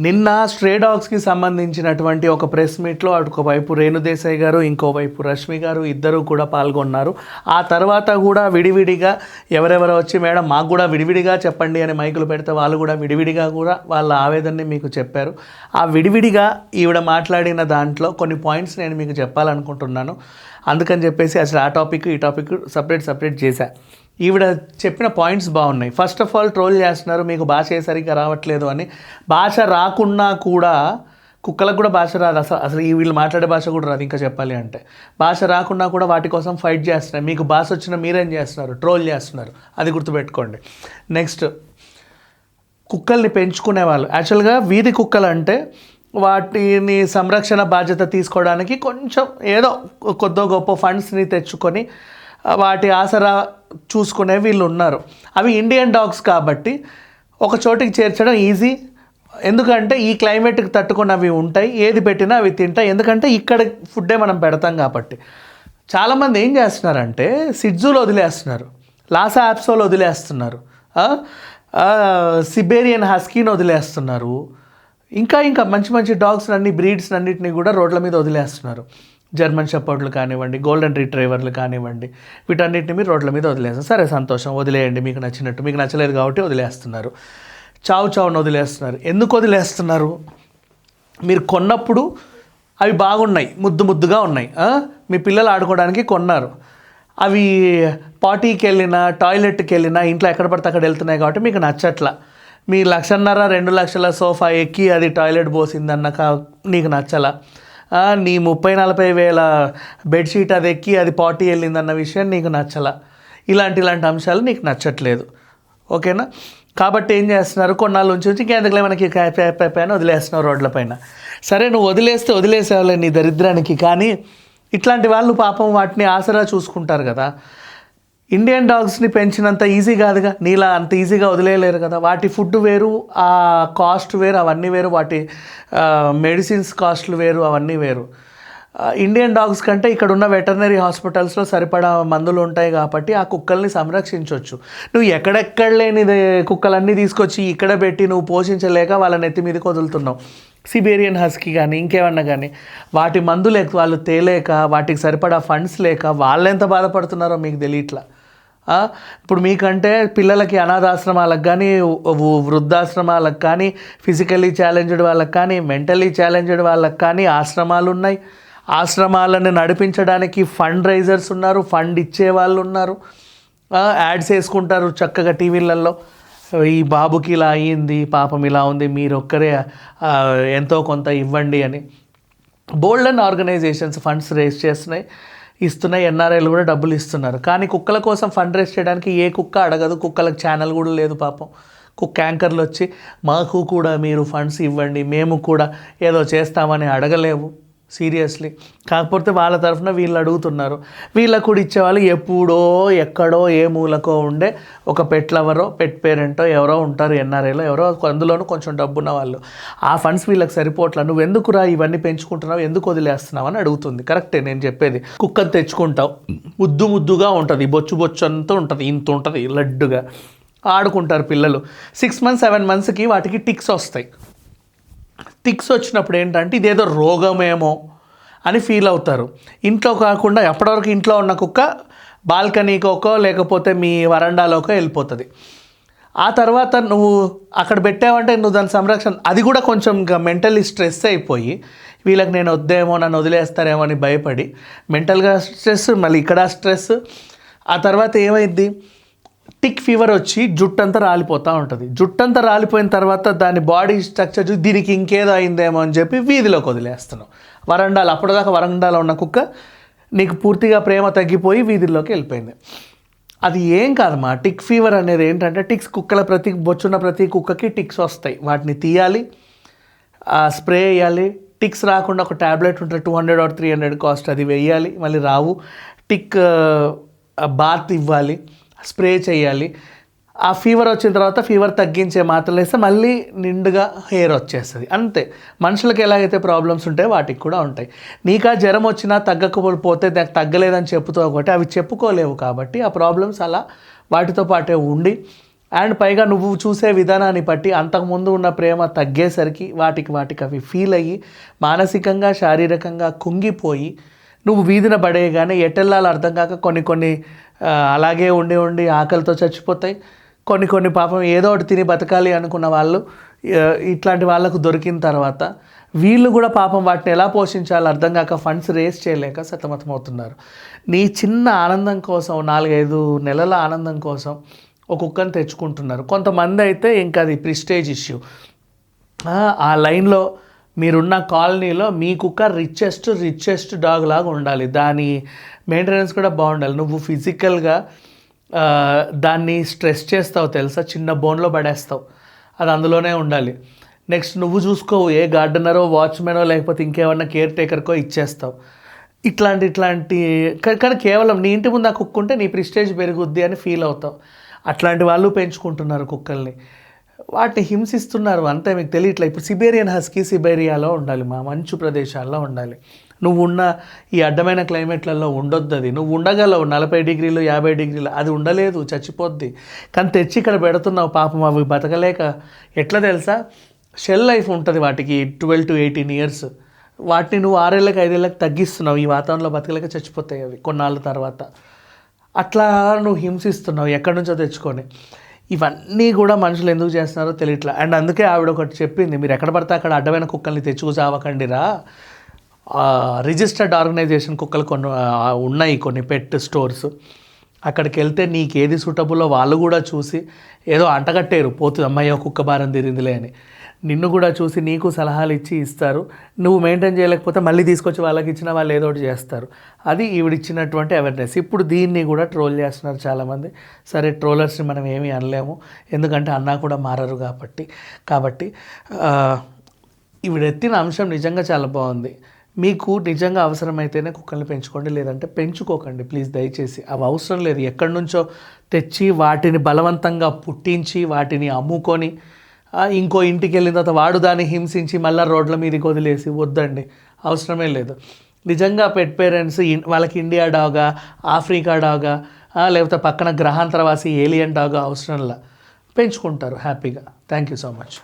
నిన్న స్ట్రే డాగ్స్కి సంబంధించినటువంటి ఒక ప్రెస్ మీట్లో ఒకవైపు రేణుదేశాయ్ గారు, ఇంకోవైపు రష్మి గారు ఇద్దరు కూడా పాల్గొన్నారు. ఆ తర్వాత కూడా విడివిడిగా ఎవరెవరో వచ్చి మేడం మాకు కూడా విడివిడిగా చెప్పండి అని మైకులు పెడితే వాళ్ళు కూడా విడివిడిగా కూడా వాళ్ళ ఆవేదనని మీకు చెప్పారు. ఆ విడివిడిగా ఈవిడ మాట్లాడిన దాంట్లో కొన్ని పాయింట్స్ నేను మీకు చెప్పాలనుకుంటున్నాను. అందుకని చెప్పేసి అసలు ఆ టాపిక్ ఈ టాపిక్ సపరేట్ చేశా. ఈవిడ చెప్పిన పాయింట్స్ బాగున్నాయి. ఫస్ట్ ఆఫ్ ఆల్ ట్రోల్ చేస్తున్నారు, మీకు భాష సరిగ్గా రావట్లేదు అని. భాష రాకున్నా కూడా కుక్కలకు కూడా భాష రాదు, అసలు ఈ వీళ్ళు మాట్లాడే భాష కూడా రాదు. ఇంకా చెప్పాలి అంటే భాష రాకున్నా కూడా వాటి కోసం ఫైట్ చేస్తున్నారు. మీకు భాష వచ్చినా మీరేం చేస్తున్నారు? ట్రోల్ చేస్తున్నారు. అది గుర్తుపెట్టుకోండి. నెక్స్ట్, కుక్కల్ని పెంచుకునే వాళ్ళు యాక్చువల్గా వీధి కుక్కలు అంటే వాటిని సంరక్షణ బాధ్యత తీసుకోవడానికి కొంచెం ఏదో కొద్దో గొప్ప ఫండ్స్ని తెచ్చుకొని వాటి ఆసరా చూసుకునే వీళ్ళు ఉన్నారు. అవి ఇండియన్ డాగ్స్ కాబట్టి ఒక చోటికి చేర్చడం ఈజీ. ఎందుకంటే ఈ క్లైమేట్కి తట్టుకున్నవి ఉంటాయి, ఏది పెట్టినా అవి తింటాయి. ఎందుకంటే ఇక్కడ ఫుడ్డే మనం పెడతాం కాబట్టి. చాలామంది ఏం చేస్తున్నారంటే సిడ్జూలో వదిలేస్తున్నారు, లాసా యాప్సోలో వదిలేస్తున్నారు, సిబేరియన్ హస్కీని వదిలేస్తున్నారు, ఇంకా మంచి మంచి డాగ్స్ అన్ని బ్రీడ్స్ అన్నింటినీ కూడా రోడ్ల మీద వదిలేస్తున్నారు. జర్మన్ షెపర్డ్లు కానివ్వండి, గోల్డెన్ రిట్రీవర్లు కానివ్వండి, వీటన్నిటిని మీరు రోడ్ల మీద వదిలేస్తారు. సరే సంతోషం, వదిలేయండి, మీకు నచ్చినట్టు. మీకు నచ్చలేదు కాబట్టి వదిలేస్తున్నారు. చావును వదిలేస్తున్నారు. ఎందుకు వదిలేస్తున్నారు? మీరు కొన్నప్పుడు అవి బాగున్నాయి, ముద్దుగా ఉన్నాయి, మీ పిల్లలు ఆడుకోవడానికి కొన్నారు. అవి పార్టీకి వెళ్ళినా టాయిలెట్కి వెళ్ళినా ఇంట్లో ఎక్కడ పడితే అక్కడ వెళ్తున్నాయి కాబట్టి మీకు నచ్చట్లా. మీ 1,50,000 2 లక్షల సోఫా ఎక్కి అది టాయిలెట్ పోసిందన్నాక నీకు నచ్చలా. నీ 30-40 వేల బెడ్షీట్ అది ఎక్కి అది పార్టీ వెళ్ళిందన్న విషయం నీకు నచ్చలా. ఇలాంటి అంశాలు నీకు నచ్చట్లేదు. ఓకేనా? కాబట్టి ఏం చేస్తున్నారు, కొన్నాళ్ళు ఉంచి ఇంకెందుకులే మనకి పైన వదిలేస్తున్నావు రోడ్ల పైన. సరే, నువ్వు వదిలేసేవాళ్ళే నీ దరిద్రానికి. కానీ ఇట్లాంటి వాళ్ళు పాపం వాటిని ఆసరా చూసుకుంటారు కదా. ఇండియన్ డాగ్స్ని పెంచినంత ఈజీ కాదుగా, నీలా అంత ఈజీగా వదిలేయలేరు కదా. వాటి ఫుడ్ వేరు, ఆ కాస్ట్ వేరు, అవన్నీ వేరు. వాటి మెడిసిన్స్ కాస్ట్లు వేరు, అవన్నీ వేరు. ఇండియన్ డాగ్స్ కంటే ఇక్కడ ఉన్న వెటర్నరీ హాస్పిటల్స్లో సరిపడా మందులు ఉంటాయి కాబట్టి ఆ కుక్కల్ని సంరక్షించవచ్చు. నువ్వు ఎక్కడెక్కడ లేని కుక్కలన్నీ తీసుకొచ్చి ఇక్కడ పెట్టి నువ్వు పోషించలేక వాళ్ళని ఎత్తి మీదకి వదులుతున్నావు. సిబేరియన్ హస్కీ కానీ ఇంకేమన్నా కానీ వాటి మందులు వాళ్ళు తేలేక, వాటికి సరిపడా ఫండ్స్ లేక వాళ్ళు ఎంత బాధపడుతున్నారో మీకు తెలియట్లా. ఇప్పుడు మీకంటే పిల్లలకి అనాథాశ్రమాలకు కానీ, వృద్ధాశ్రమాలకు కానీ, ఫిజికల్లీ ఛాలెంజ్డ్ వాళ్ళకి కానీ, మెంటలీ ఛాలెంజ్డ్ వాళ్ళకి కానీ ఆశ్రమాలు ఉన్నాయి. ఆశ్రమాలను నడిపించడానికి ఫండ్ రైజర్స్ ఉన్నారు, ఫండ్ ఇచ్చే వాళ్ళు ఉన్నారు. యాడ్స్ వేసుకుంటారు చక్కగా టీవీలలో, ఈ బాబుకి ఇలా అయ్యింది, పాపం ఇలా ఉంది, మీరు ఒక్కరే ఎంతో కొంత ఇవ్వండి అని. బోల్డెన్ ఆర్గనైజేషన్స్ ఫండ్స్ రేస్ చేస్తున్నాయి, ఇస్తున్నాయి. ఎన్ఆర్ఐలు కూడా డబ్బులు ఇస్తున్నారు. కానీ కుక్కల కోసం ఫండ్ రేస్ చేయడానికి ఏ కుక్క అడగదు. కుక్కలకు ఛానల్ కూడా లేదు పాపం. కుక్క యాంకర్లు వచ్చి మాకు కూడా మీరు ఫండ్స్ ఇవ్వండి, మేము కూడా ఏదో చేస్తామని అడగలేవు సీరియస్లీ. కాకపోతే వాళ్ళ తరఫున వీళ్ళు అడుగుతున్నారు. వీళ్ళకు కూడా ఇచ్చేవాళ్ళు ఎప్పుడో ఎక్కడో ఏ మూలకో ఉండే ఒక పెట్ లవరో పెట్ పేరెంటో ఎవరో ఉంటారు ఎన్ఆర్ఐలో, ఎవరో అందులోనూ కొంచెం డబ్బున్న వాళ్ళు. ఆ ఫండ్స్ వీళ్ళకి సరిపోట్లా. నువ్వు ఎందుకురా ఇవన్నీ పెంచుకుంటున్నావు, ఎందుకు వదిలేస్తున్నావు అని అడుగుతుంది. కరెక్టే నేను చెప్పేది. కుక్కను తెచ్చుకుంటావు, ముద్దుగా ఉంటుంది, బొచ్చు అంతా ఉంటుంది, ఇంత ఉంటుంది లడ్డుగా ఆడుకుంటారు పిల్లలు. 6 months 7 monthsకి వాటికి టిక్స్ వస్తాయి. టిక్స్ వచ్చినప్పుడు ఏంటంటే ఇదేదో రోగమేమో అని ఫీల్ అవుతారు. ఇంట్లో కాకుండా ఎప్పటివరకు ఇంట్లో ఉన్న కుక్క బాల్కనీకోకో లేకపోతే మీ వరండాలోకో వెళ్ళిపోతుంది. ఆ తర్వాత నువ్వు అక్కడ పెట్టావంటే నువ్వు దాని సంరక్షణ, అది కూడా కొంచెం ఇంకా మెంటల్లీ స్ట్రెస్ అయిపోయి వీళ్ళకి నేను వద్దేమో, నన్ను వదిలేస్తారేమో అని భయపడి మెంటల్గా స్ట్రెస్, మళ్ళీ ఇక్కడ స్ట్రెస్. ఆ తర్వాత ఏమైద్ది, టిక్ ఫీవర్ వచ్చి జుట్టంతా రాలిపోతూ ఉంటుంది. జుట్టంతా రాలిపోయిన తర్వాత దాని బాడీ స్ట్రక్చర్ చూసి దీనికి ఇంకేదో అయిందేమో అని చెప్పి వీధిలోకి వదిలేస్తున్నావు. వరండాలు, అప్పటిదాకా వరండాలో ఉన్న కుక్క నీకు పూర్తిగా ప్రేమ తగ్గిపోయి వీధిలోకి వెళ్ళిపోయింది. అది ఏం కాదమ్మా. టిక్ ఫీవర్ అనేది ఏంటంటే టిక్స్, కుక్కల బొచ్చున్న ప్రతి కుక్కకి టిక్స్ వస్తాయి. వాటిని తీయాలి, స్ప్రే వేయాలి. టిక్స్ రాకుండా ఒక ట్యాబ్లెట్ ఉంటుంది, 200 or 300 కాస్ట్, అది వేయాలి. మళ్ళీ రావు. టిక్ బాత్ ఇవ్వాలి, స్ప్రే చేయాలి. ఆ ఫీవర్ వచ్చిన తర్వాత ఫీవర్ తగ్గించే మాత్రలు వేస్తే మళ్ళీ నిండుగా హెయిర్ వచ్చేస్తుంది. అంతే. మనుషులకు ఎలాగైతే ప్రాబ్లమ్స్ ఉంటాయో వాటికి కూడా ఉంటాయి. నీకు ఆ జ్వరం వచ్చినా తగ్గకపోతే నాకు తగ్గలేదని చెప్పుతావు కాబట్టి అవి చెప్పుకోలేవు. కాబట్టి ఆ ప్రాబ్లమ్స్ అలా వాటితో పాటే ఉండి అండ్ పైగా నువ్వు చూసే విధానాన్ని బట్టి అంతకుముందు ఉన్న ప్రేమ తగ్గేసరికి వాటికి అవి ఫీల్ అయ్యి మానసికంగా శారీరకంగా కుంగిపోయి నువ్వు వీధిన పడేయగానే ఎటెళ్ళాలో అర్థం కాక కొన్ని అలాగే ఉండి ఆకలితో చచ్చిపోతాయి. కొన్ని పాపం ఏదో ఒకటి తిని బతకాలి అనుకున్న వాళ్ళు ఇట్లాంటి వాళ్ళకు దొరికిన తర్వాత వీళ్ళు కూడా పాపం వాటిని ఎలా పోషించాలో అర్థం కాక ఫండ్స్ రేస్ చేయలేక సతమతమవుతున్నారు. నీ చిన్న ఆనందం కోసం 4-5 నెలల ఆనందం కోసం ఒక కుక్కను తెచ్చుకుంటున్నారు. కొంతమంది అయితే ఇంకా అది ప్రిస్టేజ్ ఇష్యూ. ఆ లైన్లో మీరున్న కాలనీలో మీ కుక్క రిచెస్ట్ డాగ్ లాగా ఉండాలి. దాని మెయింటెనెన్స్ కూడా బాగుండాలి. నువ్వు ఫిజికల్గా దాన్ని స్ట్రెస్ చేస్తావు తెలుసా, చిన్న బోన్లో పడేస్తావు, అది అందులోనే ఉండాలి. నెక్స్ట్ నువ్వు చూసుకోవు, ఏ గార్డెనరో వాచ్మెనో లేకపోతే ఇంకేమన్నా కేర్ టేకర్కో ఇచ్చేస్తావు. ఇట్లాంటి కానీ కేవలం నీ ఇంటి ముందు ఆ కుక్క ఉంటే నీ ప్రిస్టేజ్ పెరుగుద్ది అని ఫీల్ అవుతావు. అట్లాంటి వాళ్ళు పెంచుకుంటున్నారు కుక్కల్ని, వాటిని హింసిస్తున్నారు. అంతే మీకు తెలియట్లే. ఇప్పుడు సిబేరియన్ హస్కీ సిబేరియాలో ఉండాలి, మా మంచు ప్రదేశాల్లో ఉండాలి. నువ్వు ఉన్న ఈ అడ్డమైన క్లైమేట్లలో ఉండొద్దు. అది నువ్వు ఉండగలవు 40 డిగ్రీలు 50 డిగ్రీలు, అది ఉండలేదు, చచ్చిపోద్ది. కానీ తెచ్చి ఇక్కడ పెడుతున్నావు. పాపం అవి బతకలేక ఎట్లా తెలుసా, షెల్ లైఫ్ ఉంటుంది వాటికి 12 to 18 years. వాటిని నువ్వు 6 ఏళ్ళకి 5 ఏళ్ళకి తగ్గిస్తున్నావు. ఈ వాతావరణంలో బతకలేక చచ్చిపోతాయి అవి కొన్నాళ్ళ తర్వాత. అట్లా నువ్వు హింసిస్తున్నావు ఎక్కడి నుంచో తెచ్చుకొని. ఇవన్నీ కూడా మనుషులు ఎందుకు చేస్తున్నారో తెలియట్లా. అండ్ అందుకే ఆవిడ ఒకటి చెప్పింది, మీరు ఎక్కడ పడితే అక్కడ అడ్డమైన కుక్కల్ని తెచ్చుకుసావకండిరా. రిజిస్టర్డ్ ఆర్గనైజేషన్ కుక్కలు ఉన్నాయి కొన్ని పెట్ స్టోర్స్. అక్కడికి వెళ్తే నీకు ఏది సూటబుల్లో వాళ్ళు కూడా చూసి ఏదో అంటగట్టేరు, పోతుంది అమ్మాయి కుక్క భారం తీరిందిలే అని. నిన్ను కూడా చూసి నీకు సలహాలు ఇచ్చి ఇస్తారు. నువ్వు మెయింటైన్ చేయలేకపోతే మళ్ళీ తీసుకొచ్చి వాళ్ళకి ఇచ్చిన వాళ్ళు ఏదో ఒకటి చేస్తారు. అది ఈవిడిచ్చినటువంటి అవేర్నెస్. ఇప్పుడు దీన్ని కూడా ట్రోల్ చేస్తున్నారు చాలామంది. సరే, ట్రోలర్స్ని మనం ఏమీ అనలేము, ఎందుకంటే అన్నా కూడా మారరు కాబట్టి ఈవిడెత్తిన అంశం నిజంగా చాలా బాగుంది. మీకు నిజంగా అవసరమైతేనే కుక్కల్ని పెంచుకోండి, లేదంటే పెంచుకోకండి ప్లీజ్, దయచేసి. అవి అవసరం లేదు. ఎక్కడి నుంచో తెచ్చి వాటిని బలవంతంగా పుట్టించి వాటిని అమ్ముకొని ఇంకో ఇంటికి వెళ్ళిన తర్వాత వాడు దాన్ని హింసించి మళ్ళీ రోడ్ల మీదకి వదిలేసి, వద్దండి, అవసరమే లేదు. నిజంగా పెట్ పేరెంట్స్ వాళ్ళకి ఇండియా డాగా, ఆఫ్రికా డాగా, లేకపోతే పక్కన గ్రహాంతరవాసి ఏలియన్ డాగా అవసరంలా పెంచుకుంటారు హ్యాపీగా. Thank you so much.